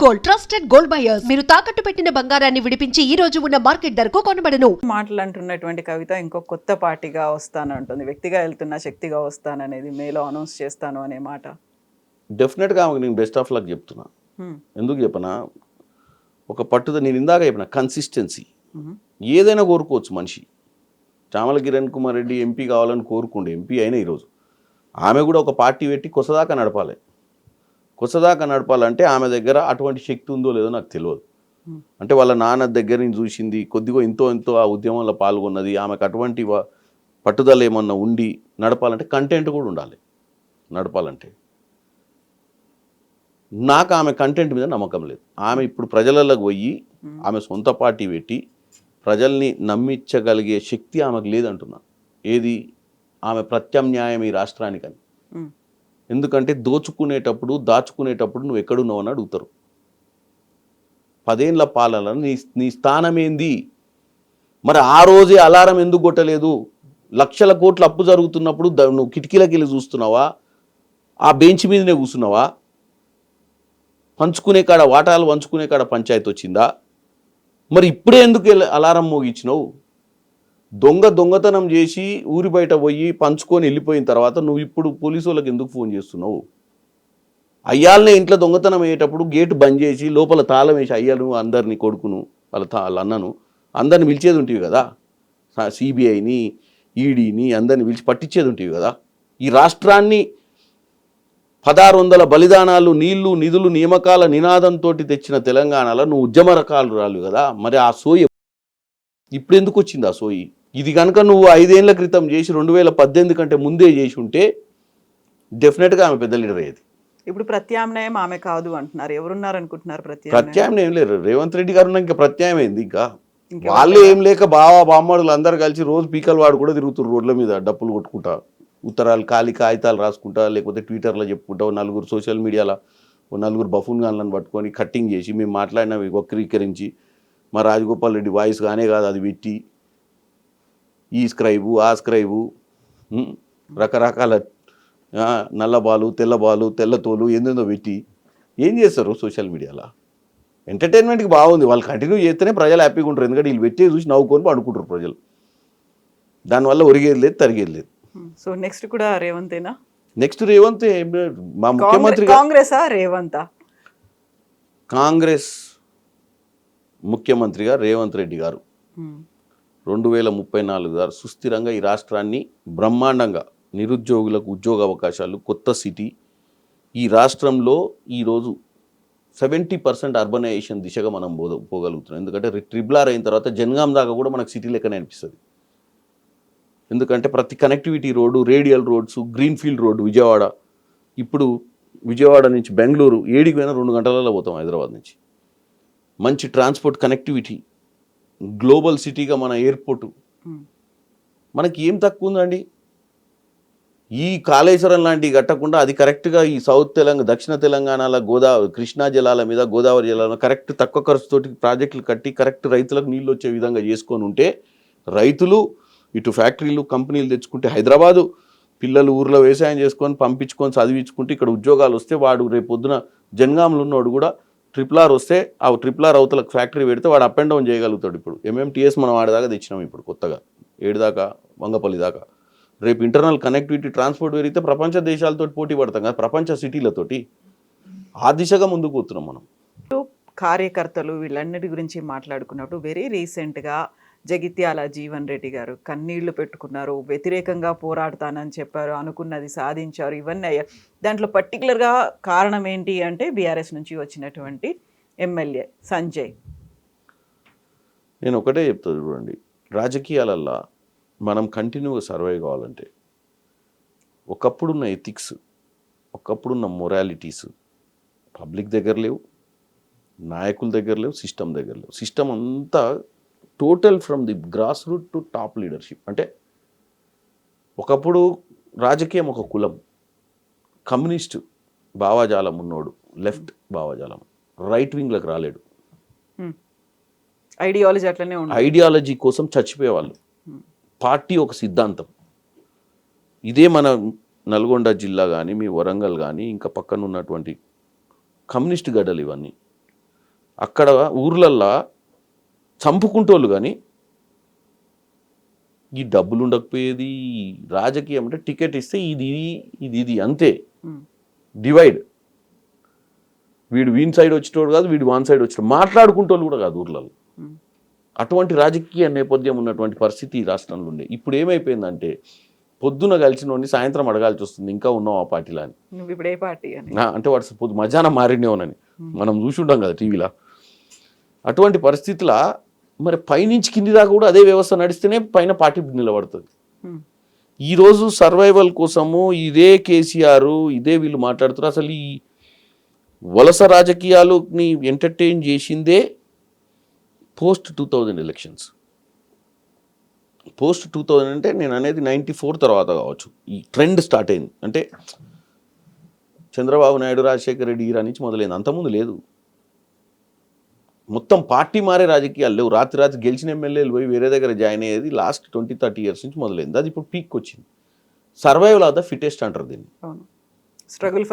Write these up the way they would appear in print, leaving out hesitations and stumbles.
Gold, trusted gold buyers. మీరు తాకట్టు పెట్టిన బంగారాన్ని విడిపించి ఈ రోజు ఉన్న మార్కెట్ ధరకు కొనబడను. మాటలు అంటున్నటువంటి కవిత ఇంకో కొత్త పార్టీగా వస్తానంటుంది. వ్యక్తిగా వెళ్తున్నా శక్తిగా వస్తాననేది మేలో అనౌన్స్ చేస్తాను అనే మాట. డెఫినెట్గా ఆమెకు నేను బెస్ట్ ఆఫ్ లక్ చెప్తున్నా. ఎందుకు చెప్పనా, ఒక పట్టుదల, నేను ఇందాక చెప్పిన కన్సిస్టెన్సీ. ఏదైనా కోరుకోవచ్చు మనిషి. చామల కిరణ్ కుమార్ రెడ్డి ఎంపీ కావాలని కోరుకుండే, ఎంపీ అయినా ఈరోజు ఆమె కూడా ఒక పార్టీ పెట్టి కొసదాకా నడపాలి. కొసదాకా నడపాలంటే ఆమె దగ్గర అటువంటి శక్తి ఉందో లేదో నాకు తెలియదు. అంటే వాళ్ళ నాన్న దగ్గర నుంచి చూసింది, కొద్దిగా ఎంతో ఆ ఉద్యమంలో పాల్గొన్నది, ఆమెకు అటువంటి పట్టుదల ఏమన్నా ఉండి నడపాలంటే కంటెంట్ కూడా ఉండాలి. నడపాలంటే నాకు ఆమె కంటెంట్ మీద నమ్మకం లేదు. ఆమె ఇప్పుడు ప్రజలలోకి పోయి ఆమె సొంత పార్టీ పెట్టి ప్రజల్ని నమ్మించగలిగే శక్తి ఆమెకు లేదంటున్నా. ఏది ఆమె ప్రత్యామ్నాయం ఈ రాష్ట్రానికని. ఎందుకంటే దోచుకునేటప్పుడు దాచుకునేటప్పుడు నువ్వు ఎక్కడున్నావు అని అడుగుతారు. 10 ఏళ్ల పాలన నీ స్థానం ఏంది? మరి ఆ రోజే అలారం ఎందుకు కొట్టలేదు? లక్షల కోట్ల అప్పు జరుగుతున్నప్పుడు నువ్వు కిటికీలకి వెళ్ళి చూస్తున్నావా? ఆ బెంచ్ మీదనే కూర్చున్నావా? పంచుకునే కాడ వాటాలు పంచుకునే కాడ పంచాయతీ వచ్చిందా? మరి ఇప్పుడే ఎందుకు అలారం మోగించినావు? దొంగతనం చేసి ఊరి బయట పోయి పంచుకొని వెళ్ళిపోయిన తర్వాత నువ్వు ఇప్పుడు పోలీసు వాళ్ళకి ఎందుకు ఫోన్ చేస్తున్నావు? అయ్యాలనే ఇంట్లో దొంగతనం అయ్యేటప్పుడు గేటు బంద్ చేసి లోపల తాళం వేసి అయ్యాను అందరినీ, కొడుకును, వాళ్ళ అన్నను అందరిని పిలిచేది ఉంటుంది కదా. సిబిఐని, ఈడీని అందరిని పిలిచి పట్టించేది ఉంటుంది కదా. ఈ రాష్ట్రాన్ని 1600 బలిదానాలు, నీళ్లు, నిధులు, నియామకాల నినాదంతో తెచ్చిన తెలంగాణలో నువ్వు ఉద్యమ రకాలు రాలు కదా. మరి ఆ సోయి ఇప్పుడు ఎందుకు వచ్చింది? ఆ సోయి ఇది కనుక నువ్వు 5 ఏళ్ల క్రితం చేసి 2018 కంటే ముందే చేసి ఉంటే డెఫినెట్గా ఆమె పెద్ద లీడర్ అయ్యేది. ఇప్పుడు ప్రత్యామ్నాయం ఆమె కాదు అంటున్నారు. ఎవరున్నారు అనుకుంటున్నారు ప్రత్యామ్నాయం లేరు. రేవంత్ రెడ్డి గారు ఇంకా ప్రత్యామ్నాయం అయింది. ఇంకా వాళ్ళే ఏం లేక బామ్మడులు అందరు కలిసి రోజు పీకల వాడు కూడా తిరుగుతారు రోడ్ల మీద డప్పులు కొట్టుకుంటా, ఉత్తరాలు ఖాళీ కాగితాలు రాసుకుంటా, లేకపోతే ట్విట్టర్లో చెప్పుకుంటా, నలుగురు సోషల్ మీడియాలో నలుగురు బఫూన్ గాన్లను పట్టుకొని కట్టింగ్ చేసి మేము మాట్లాడినవి వక్రీకరించి మా రాజగోపాల్ రెడ్డి వాయిస్ కానే కాదు అది పెట్టి ఈ స్క్రైబు ఆ స్క్రైబు రకరకాల నల్లబాలు తెల్లబాలు తెల్లతోలు ఏందేందో పెట్టి ఏం చేస్తారు సోషల్ మీడియాలో. ఎంటర్టైన్మెంట్కి బాగుంది, వాళ్ళు కంటిన్యూ చేస్తేనే ప్రజలు హ్యాపీగా ఉంటారు. ఎందుకంటే వీళ్ళు పెట్టే చూసి నవ్వుకొని పడుకుంటారు ప్రజలు. దానివల్ల ఒరిగేది లేదు, తరిగేది లేదు. సో నెక్స్ట్ కూడా రేవంతేనా? నెక్స్ట్ రేవంత్. మా ముఖ్యమంత్రి కాంగ్రెసా రేవంతా? కాంగ్రెస్ ముఖ్యమంత్రిగా రేవంత్ రెడ్డి గారు 2034 గారు సుస్థిరంగా ఈ రాష్ట్రాన్ని బ్రహ్మాండంగా నిరుద్యోగులకు ఉద్యోగ అవకాశాలు, కొత్త సిటీ, ఈ రాష్ట్రంలో ఈరోజు 70% అర్బనైజేషన్ దిశగా మనం పోగలుగుతున్నాం. ఎందుకంటే ట్రిపుల్ అయిన తర్వాత జనగాం దాకా కూడా మనకు సిటీ లెక్కనే అనిపిస్తుంది. ఎందుకంటే ప్రతి connectivity road, radial roads, greenfield road Vijayawada. ఇప్పుడు విజయవాడ నుంచి బెంగళూరు ఏడికి పోయినా 2 గంటలలో పోతాం హైదరాబాద్ నుంచి. మంచి ట్రాన్స్పోర్ట్ కనెక్టివిటీ, గ్లోబల్ సిటీగా మన ఎయిర్పోర్టు. మనకి ఏం తక్కువ ఉందండి? ఈ కాళేశ్వరం లాంటివి కట్టకుండా అది కరెక్ట్గా ఈ దక్షిణ తెలంగాణలో కృష్ణా జలాల మీద, గోదావరి జలాల కరెక్ట్ తక్కువ ఖర్చుతోటి ప్రాజెక్టులు కట్టి కరెక్ట్ రైతులకు నీళ్ళు వచ్చే విధంగా చేసుకొని ఉంటే రైతులు ఇటు ఫ్యాక్టరీలు, కంపెనీలు తెచ్చుకుంటే, హైదరాబాదు పిల్లలు ఊర్లో వ్యవసాయం చేసుకొని పంపించుకొని చదివించుకుంటే ఇక్కడ ఉద్యోగాలు వస్తే వాడు రేపు పొద్దున జనగాంలో ఉన్నవాడు కూడా RRR వస్తే ఆ RRR అవతలకు ఫ్యాక్టరీ పెడితే వాడు అప్ అండ్ డౌన్ చేయగలుగుతాడు. ఇప్పుడు MMTS మనం ఆడదాకా తెచ్చినాం, ఇప్పుడు కొత్తగా 7 దాకా వంగపల్లి దాకా. రేపు ఇంటర్నల్ కనెక్టివిటీ ట్రాన్స్పోర్ట్ పెరిగితే ప్రపంచ దేశాలతో పోటీ పడతాం కదా, ప్రపంచ సిటీలతోటి. ఆ దిశగా ముందుకు పోతున్నాం మనం. కార్యకర్తలు వీళ్ళన్నిటి గురించి మాట్లాడుకున్నప్పుడు వెరీ రీసెంట్గా జగిత్యాల జీవన్ రెడ్డి గారు కన్నీళ్లు పెట్టుకున్నారు, వ్యతిరేకంగా పోరాడతానని చెప్పారు, అనుకున్నది సాధించారు, ఇవన్నీ అయ్యారు. దాంట్లో పర్టికులర్గా కారణం ఏంటి అంటే బీఆర్ఎస్ నుంచి వచ్చినటువంటి ఎమ్మెల్యే సంజయ్. నేను ఒకటే చెప్తాను చూడండి, రాజకీయాలల్లో మనం కంటిన్యూగా సర్వైవ్ కావాలంటే ఒకప్పుడున్న ఎథిక్స్, ఒకప్పుడున్న మొరాలిటీస్ పబ్లిక్ దగ్గర లేవు, నాయకుల దగ్గర లేవు, సిస్టమ్ దగ్గర లేవు. సిస్టమ్ అంతా total from the grass root to top leadership. అంటే ఒకప్పుడు రాజకీయం ఒక కులం, కమ్యూనిస్టు భావజాలం ఉన్నోడు లెఫ్ట్ భావజాలం, రైట్ వింగ్లకు రాలేడు. ఐడియాలజీ అట్లనే ఉంది. ఐడియాలజీ కోసం చచ్చిపోయేవాళ్ళు. పార్టీ ఒక సిద్ధాంతం. ఇదే మన నల్గొండ జిల్లా కానీ, మీ వరంగల్ కానీ, ఇంకా పక్కన ఉన్నటువంటి కమ్యూనిస్ట్ గడ్డలు ఇవన్నీ. అక్కడ ఊర్లల్లో చంపుకుంటోళ్ళు కానీ ఈ డబ్బులు ఉండకపోయేది. రాజకీయం అంటే టికెట్ ఇస్తే ఇది ఇది ఇది అంతే, డివైడ్. వీడు వీన్ సైడ్ వచ్చేటోడు కాదు, వీడు వాన్ సైడ్ వచ్చేటోడు, మాట్లాడుకుంటోళ్ళు కూడా కాదు ఊర్లలో. అటువంటి రాజకీయ నేపథ్యం ఉన్నటువంటి పరిస్థితి ఈ రాష్ట్రంలో ఉండే. ఇప్పుడు ఏమైపోయిందంటే పొద్దున కలిసిన వాడిని సాయంత్రం అడగాల్సి వస్తుంది, ఇంకా ఉన్నావు ఆ పార్టీలో అని. నువ్వు ఇప్పుడు ఏ పార్టీ అని అంటే వాడు మధ్యాహ్నం మారినేవనని మనం చూసి ఉంటాం కదా టీవీలో. అటువంటి పరిస్థితుల మరి పైనుంచి కింది దాకా కూడా అదే వ్యవస్థ నడిస్తేనే పైన పార్టీ నిలబడుతుంది. ఈరోజు సర్వైవల్ కోసము ఇదే కేసీఆర్, ఇదే వీళ్ళు మాట్లాడుతారు. అసలు ఈ వలస రాజకీయాలని ఎంటర్టైన్ చేసిందే పోస్ట్ 2000 ఎలక్షన్స్. పోస్ట్ 2000 అంటే నేను అనేది 94 తర్వాత కావచ్చు ఈ ట్రెండ్ స్టార్ట్ అయింది. అంటే చంద్రబాబు నాయుడు, రాజశేఖర రెడ్డి ఈరా నుంచి మొదలైంది, అంతకుముందు లేదు. మొత్తం పార్టీ మారే రాజకీయాలు లేవు. రాత్రి గెలిచిన ఎమ్మెల్యేలు పోయి వేరే దగ్గర జాయిన్ అయ్యేది లాస్ట్ 20-30 ఇయర్స్ నుంచి మొదలైంది. అది ఇప్పుడు పీక్ వచ్చింది. సర్వైవల్ ఆఫ్ ద ఫిట్టెస్ట్ అంటారు దీన్ని. Struggle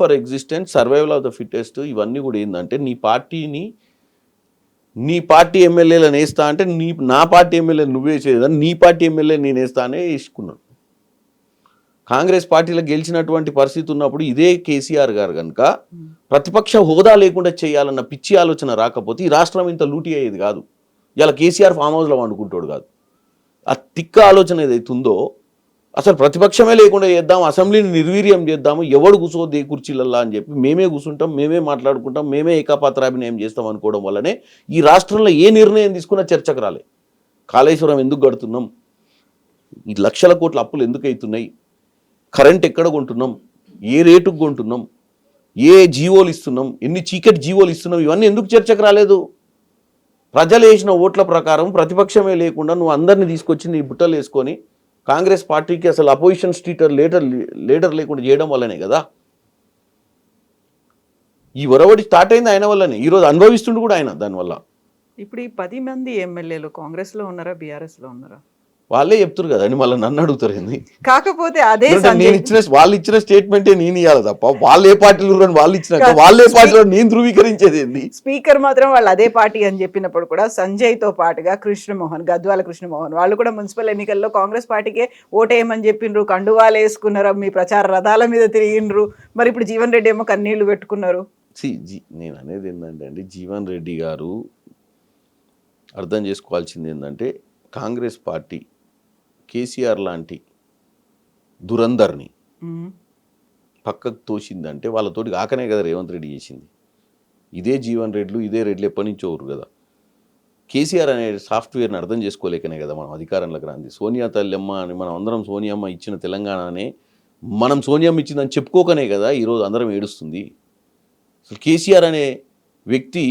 for existence, survival of the fittest. ఇవన్నీ కూడా ఏంటంటే నీ పార్టీ ఎమ్మెల్యేలను వేస్తా అంటే నా పార్టీ ఎమ్మెల్యే నువ్వు వేసేదని నీ పార్టీ ఎమ్మెల్యే నేను వేస్తా అనే వేసుకున్నాను. కాంగ్రెస్ పార్టీలో గెలిచినటువంటి పరిస్థితి ఉన్నప్పుడు ఇదే కేసీఆర్ గారు కనుక ప్రతిపక్ష హోదా లేకుండా చేయాలన్న పిచ్చి ఆలోచన రాకపోతే ఈ రాష్ట్రం ఇంత లూటీ అయ్యేది కాదు. ఇలా కేసీఆర్ ఫామ్ హౌస్లో వండుకుంటాడు కాదు. ఆ తిక్క ఆలోచన ఏదైతుందో అసలు ప్రతిపక్షమే లేకుండా చేద్దాం, అసెంబ్లీని నిర్వీర్యం చేద్దాము, ఎవడు కూర్చోద్ది కుర్చీలల్లా అని చెప్పి మేమే కూర్చుంటాం, మేమే మాట్లాడుకుంటాం, మేమే ఏకాపాత్రాభినయం చేస్తాం అనుకోవడం వల్లనే ఈ రాష్ట్రంలో ఏ నిర్ణయం తీసుకున్నా చర్చకు రాలే. కాళేశ్వరం ఎందుకు కడుతున్నాం, ఈ లక్షల కోట్ల అప్పులు ఎందుకు అవుతున్నాయి, కరెంట్ ఎక్కడ కొంటున్నాం, ఏ రేటుకు కొంటున్నాం, ఏ జీవోలు ఇస్తున్నాం, ఎన్ని చీకటి జీవోలు ఇస్తున్నాం, ఇవన్నీ ఎందుకు చర్చకు రాలేదు? ప్రజలు వేసిన ఓట్ల ప్రకారం ప్రతిపక్షమే లేకుండా నువ్వు అందరినీ తీసుకొచ్చి నీ బుట్టలు వేసుకొని కాంగ్రెస్ పార్టీకి అసలు అపోజిషన్ లీడర్ లేకుండా చేయడం వల్లనే కదా ఈ ఒరవడి స్టార్ట్ అయింది. ఆయన వల్లనే ఈరోజు అనుభవిస్తుండు కూడా ఆయన దానివల్ల. ఇప్పుడు ఈ 10 మంది ఎమ్మెల్యేలు కాంగ్రెస్లో ఉన్నారా, బీఆర్ఎస్లో ఉన్నారా? వాళ్ళే చెప్తారు కదా అని మళ్ళీ నన్ను అడుగుతారు ఏంది. కాకపోతే అదే వాళ్ళు ఇచ్చిన స్టేట్మెంటే నేను ఇవ్వాలి తప్ప వాళ్ళు ఏ పార్టీలు వాళ్ళు ఇచ్చినాక వాళ్ళే పార్టీలో నేను ధృవీకరించేది ఏంది. స్పీకర్ మాత్రం వాళ్ళు అదే పార్టీ అని చెప్పినప్పుడు కూడా సంజయ్ తో పాటుగా కృష్ణమోహన్, గద్వాల కృష్ణమోహన్ వాళ్ళు కూడా మున్సిపల్ ఎన్నికల్లో కాంగ్రెస్ పార్టీకే ఓటేయమని చెప్పిండ్రు, కండువాలు వేసుకున్నారు, మీ ప్రచార రథాల మీద తిరిగిండ్రు. మరి ఇప్పుడు జీవన్ రెడ్డి ఏమో కన్నీళ్లు పెట్టుకున్నారు. నేను అనేది ఏంటంటే అండి, జీవన్ రెడ్డి గారు అర్థం చేసుకోవాల్సింది ఏంటంటే కాంగ్రెస్ పార్టీ కేసీఆర్ లాంటి దురందర్ని పక్కకు తోసిందంటే వాళ్ళతోటి కాకనే కదా రేవంత్ రెడ్డి చేసింది. ఇదే జీవన్ రెడ్లు ఇదే రెడ్లు ఎప్పటి నుంచో ఊరు కదా. కేసీఆర్ అనే సాఫ్ట్వేర్ని అర్థం చేసుకోలేకనే కదా మనం అధికారంలోకి రాంది. సోనియా తల్లమ్మ అని మనం అందరం సోనియమ్మ ఇచ్చిన తెలంగాణనే మనం సోనియమ్మ ఇచ్చిందని చెప్పుకోకనే కదా ఈరోజు అందరం ఏడుస్తుంది. అసలు కేసీఆర్ అనే వ్యక్తి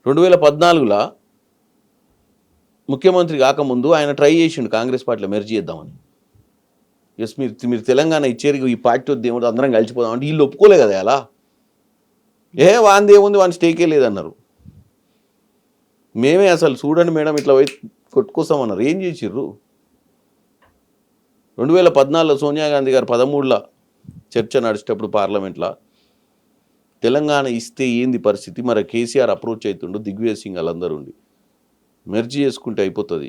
2014లో ముఖ్యమంత్రి కాకముందు ఆయన ట్రై చేసిండు కాంగ్రెస్ పార్టీలో మెర్జ్ చేద్దామని. ఎస్ మీరు తెలంగాణ ఇచ్చేది ఈ పార్టీ వద్ద ఏమో అందరం కలిసిపోదాం అంటే వీళ్ళు ఒప్పుకోలే కదా. అలా వాంది ఏముంది, వాని స్టేకే లేదన్నారు. మేమే అసలు చూడండి మేడం ఇట్లా పోయి కొట్టుకొస్తామన్నారు. ఏం చేసిర్రు? 2014లో సోనియా గాంధీ గారు 13లో చర్చ నడిచేటప్పుడు పార్లమెంట్లో తెలంగాణ ఇస్తే ఏంది పరిస్థితి, మరి కేసీఆర్ అప్రోచ్ అవుతుండు, దిగ్విజయ్ సింగ్ వాళ్ళందరూ ఉండి మెర్జీ చేసుకుంటే అయిపోతుంది.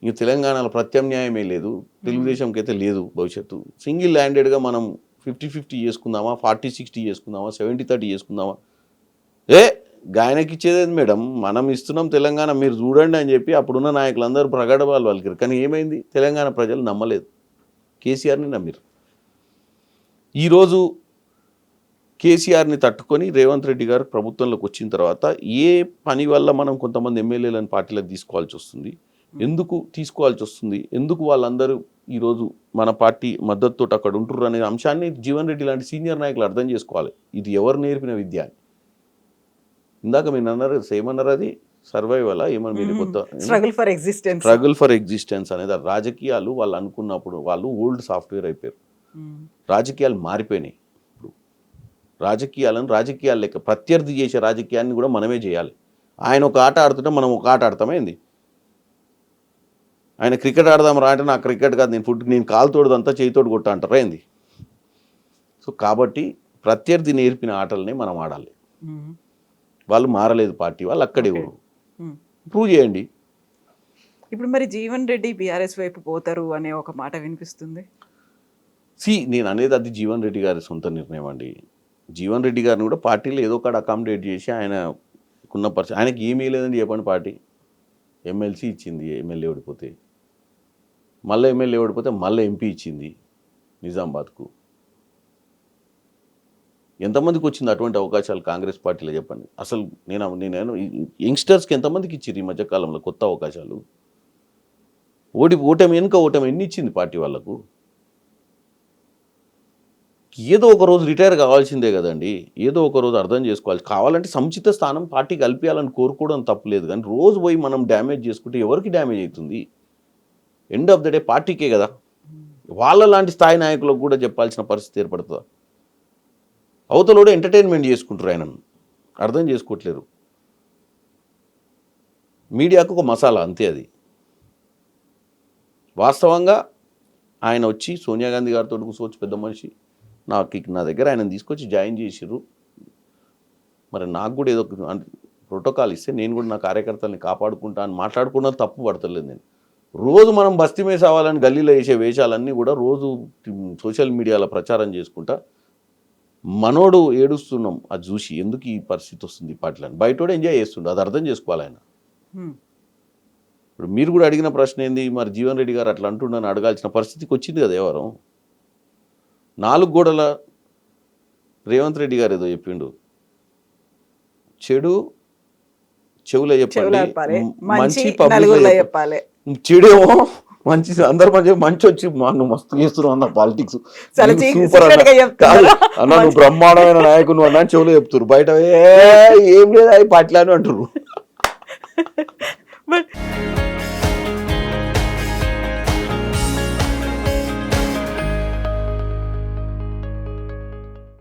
ఇంక తెలంగాణలో ప్రత్యామ్నాయమే లేదు, తెలుగుదేశంకి అయితే లేదు భవిష్యత్తు. సింగిల్ ల్యాండెడ్గా మనం 50-50 చేసుకుందామా, 40-60 చేసుకుందామా, 70-30 చేసుకుందామా? గాయనకి ఇచ్చేది మేడం, మనం ఇస్తున్నాం తెలంగాణ మీరు చూడండి అని చెప్పి అప్పుడున్న నాయకులందరూ ప్రగడవాళ్ళు వాళ్ళకి. కానీ ఏమైంది, తెలంగాణ ప్రజలు నమ్మలేదు, కేసీఆర్ని నమ్మిరు. ఈరోజు కేసీఆర్ని తట్టుకొని రేవంత్ రెడ్డి గారు ప్రభుత్వంలోకి వచ్చిన తర్వాత ఏ పని వల్ల మనం కొంతమంది ఎమ్మెల్యేలను పార్టీలకు తీసుకోవాల్సి వస్తుంది, ఎందుకు తీసుకోవాల్సి వస్తుంది, ఎందుకు వాళ్ళందరూ ఈరోజు మన పార్టీ మద్దతుతో అక్కడ ఉంటుర్రు అనే అంశాన్ని జీవన్ రెడ్డి లాంటి సీనియర్ నాయకులు అర్థం చేసుకోవాలి. ఇది ఎవరు నేర్పిన విద్య అని. ఇందాక మీరు అన్నారు ఏమన్నారు, అది సర్వైవల్ ఏమన్నా మీరు కొత్త స్ట్రగుల్ ఫర్ ఎగ్జిస్టెన్స్ అనేది. రాజకీయాలు వాళ్ళు అనుకున్నప్పుడు వాళ్ళు ఓల్డ్ సాఫ్ట్వేర్ అయిపోయారు. రాజకీయాలు మారిపోయినాయి. రాజకీయాలు లెక్క ప్రత్యర్థి చేసే రాజకీయాన్ని కూడా మనమే చేయాలి. ఆయన ఒక ఆట ఆడుతుంటే మనం ఒక ఆట ఆడతామేంది? ఆయన క్రికెట్ ఆడదాం రా అంటే నాకు క్రికెట్ కాదు, నేను కాలుతోడుదంతా చేయితోడు కొట్ట అంటారా ఏంది? సో కాబట్టి ప్రత్యర్థి నేర్పిన ఆటలనే మనం ఆడాలి. మ్మ్. వాళ్ళు మారలేదు పార్టీ, వాళ్ళు అక్కడే Okay. ఊరు. మ్మ్. ప్రూవ్ చేయండి. ఇప్పుడు మరి జీవన్ రెడ్డి బీఆర్ఎస్ వైపు పోతారు అనే ఒక మాట వినిపిస్తుంది. నేను అనేది అది జీవన్ రెడ్డి గారి సొంత నిర్ణయం అండి. జీవన్ రెడ్డి గారిని కూడా పార్టీలో ఏదో ఒకటి అకామిడేట్ చేసి ఆయనకున్న ఆయనకి ఏమీ లేదని చెప్పండి. పార్టీ ఎమ్మెల్సీ ఇచ్చింది, ఎమ్మెల్యే ఓడిపోతే, మళ్ళీ ఎమ్మెల్యే ఓడిపోతే మళ్ళీ ఎంపీ ఇచ్చింది నిజామాబాద్కు. ఎంతమందికి వచ్చింది అటువంటి అవకాశాలు కాంగ్రెస్ పార్టీలో చెప్పండి. అసలు నేను యంగ్స్టర్స్కి ఎంతమందికి ఇచ్చింది ఈ మధ్యకాలంలో కొత్త అవకాశాలు? ఓటమి వెనుక ఓటమి ఎన్ని ఇచ్చింది పార్టీ వాళ్ళకు? ఏదో ఒక రోజు రిటైర్ కావాల్సిందే కదండి. ఏదో ఒక రోజు అర్థం చేసుకోవాలి. కావాలంటే సముచిత స్థానం పార్టీ కల్పించాలని కోరుకోవడం తప్పులేదు, కానీ రోజు పోయి మనం డ్యామేజ్ చేసుకుంటే ఎవరికి డ్యామేజ్ అవుతుంది? ఎండ్ ఆఫ్ ద డే పార్టీకే కదా. వాళ్ళ లాంటి స్థాయి నాయకులకు కూడా చెప్పాల్సిన పరిస్థితి ఏర్పడుతుందా? అవతలోడు ఎంటర్టైన్మెంట్ చేసుకుంటారు, ఆయనను అర్థం చేసుకోవట్లేరు. మీడియాకు ఒక మసాలా అంతే. అది వాస్తవంగా ఆయన వచ్చి సోనియా గాంధీ గారితో కూర్చోవచ్చు, పెద్ద మనిషి, నా దగ్గర ఆయన తీసుకొచ్చి జాయిన్ చేసిర్రు. మరి నాకు కూడా ఏదో ప్రోటోకాల్ ఇస్తే నేను కూడా నా కార్యకర్తల్ని కాపాడుకుంటా అని మాట్లాడుకున్నా తప్పు పడతలేదు. నేను రోజు మనం బస్తీ మీద అవ్వాలని గల్లీలో వేసే వేషాలన్నీ కూడా రోజు సోషల్ మీడియాలో ప్రచారం చేసుకుంటా మనోడు ఏడుస్తున్నాం అది చూసి. ఎందుకు ఈ పరిస్థితి వస్తుంది పార్టీలను? బయటోడు ఎంజాయ్ చేస్తుండే, అది అర్థం చేసుకోవాలి ఆయన. ఇప్పుడు మీరు కూడా అడిగిన ప్రశ్న ఏంది, మరి జీవన్ రెడ్డి గారు అట్లా అంటుండని అడగాల్సిన పరిస్థితికి వచ్చింది కదా. ఎవరు 4 గోడల రేవంత్ రెడ్డి గారు ఏదో చెప్పిండు, చెడు చెవులో చెప్పండి, మంచి పబ్లిక్లో చెప్పాలి. చెడేమో మంచి అందరు మంచి వచ్చి నువ్వు మస్తు చేస్తున్నావు అన్న పాలిటిక్స్ సూపర్ అన్న నువ్వు బ్రహ్మాండమైన నాయకుడు అన్న చెవులో చెప్తున్నారు. బయట ఏం లేదు అవి పార్టీలు అని అంటారు.